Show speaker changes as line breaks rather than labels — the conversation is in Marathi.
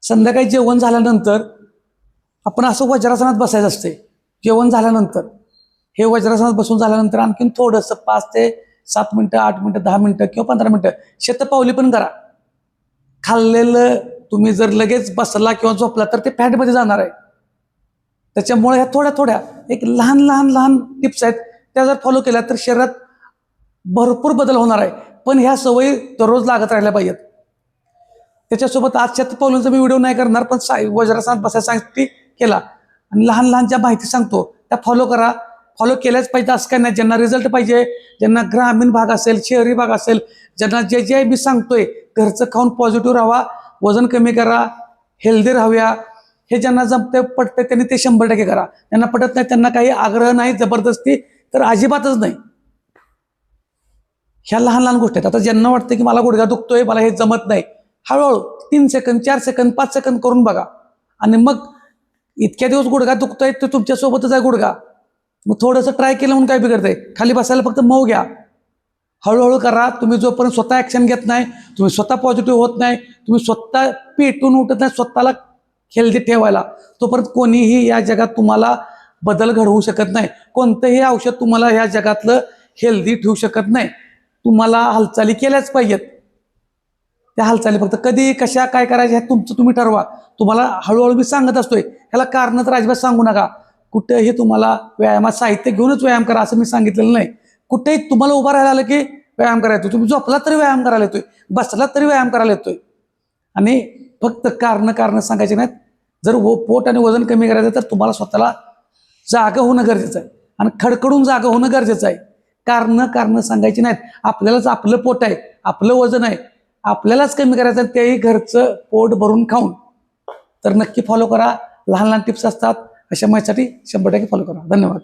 संध्याकाळी जेवण झाल्यानंतर आपण असं वज्रासनात बसायचं असते. जेवण झाल्यानंतर हे वज्रासनात बसून झाल्यानंतर आणखीन थोडंसं 5 ते 7 मिनिटं, 8 मिनिटं, 10 मिनिटं किंवा 15 मिनिटं शतपावली पण करा. खाल्लेलं तुम्ही जर लगेच बसला किंवा झोपला तर ते फॅटमध्ये जाणार आहे. त्याच्यामुळे ह्या थोड्या थोड्या एक लहान लहान लहान टिप्स आहेत, त्या जर फॉलो केल्या तर शरीरात भरपूर बदल होणार आहे. पण ह्या सवयी दररोज लागत राहिल्या पाहिजेत. त्याच्यासोबत आज शतपावलींचा मी व्हिडिओ नाही करणार, पण वज्रासनात बसायसाठी केला आणि लहान लहान ज्या माहिती सांगतो त्या फॉलो करा. फॉलो केल्याच पाहिजे असं काय नाही. ज्यांना रिझल्ट पाहिजे, ज्यांना ग्रामीण भाग असेल, शहरी भाग असेल, ज्यांना जे जे मी सांगतोय घरचं खाऊन पॉझिटिव्ह राहा, वजन कमी करा, हेल्दी राहूया, हे ज्यांना जमतंय पटतंय त्यांनी ते 100% करा. त्यांना पटत नाही, त्यांना काही आग्रह नाही, जबरदस्ती तर अजिबातच नाही. ह्या लहान लहान गोष्टी आहेत. आता ज्यांना वाटतं की मला गुडघा दुखतोय, मला हे जमत नाही, हळूहळू 3 सेकंद, 4 सेकंद, 5 सेकंद करून बघा. आणि मग इतक्या दिवस गुडघा दुखतोय तर तुमच्यासोबतच आहे गुडघा. मग थोडंसं ट्राय केलं म्हणून काय बिघडतंय? खाली बसायला फक्त मऊ घ्या. हळूहळू करा. तुम्ही जोपर्यंत स्वतः ॲक्शन घेत नाही, तुम्ही स्वतः पॉझिटिव्ह होत नाही, तुम्ही स्वतः पेटून उठत नाही स्वतःला हेल्दी ठेवायला, तोपर्यंत कोणीही या जगात तुम्हाला बदल घडवू शकत नाही. कोणतंही औषध तुम्हाला या जगातलं हेल्दी ठेवू शकत नाही. तुम्हाला हालचाली केल्याच पाहिजेत. त्या हालचाली फक्त कधी कशा काय करायच्या हे तुमचं तुम्ही ठरवा. तुम्हाला हळूहळू मी सांगत असतोय, ह्याला कारण तर अजिबात सांगू नका. कुठेही तुम्हाला व्यायामात साहित्य घेऊनच व्यायाम करा असं मी सांगितलेलं नाही. कुठेही तुम्हाला उभा राहायला आलं की व्यायाम करायला येतोय, तुम्ही झोपला तरी व्यायाम करायला येतोय, बसला तरी व्यायाम करायला येतोय. आणि फक्त कारण सांगायचे नाहीत. जर पोट आणि वजन कमी करायचं तर तुम्हाला स्वतःला जागं होणं गरजेचं आहे आणि खडखडून जागं होणं गरजेचं आहे. कारण सांगायची नाहीत. आपल्यालाच आपलं पोट आहे, आपलं वजन आहे, आपल्यालाच कमी करायचं, तेही घरचं पोट भरून खाऊन. तर नक्की फॉलो करा. लहान लहान टिप्स असतात, अशा माहितीसाठी 100% फॉलो करा. धन्यवाद.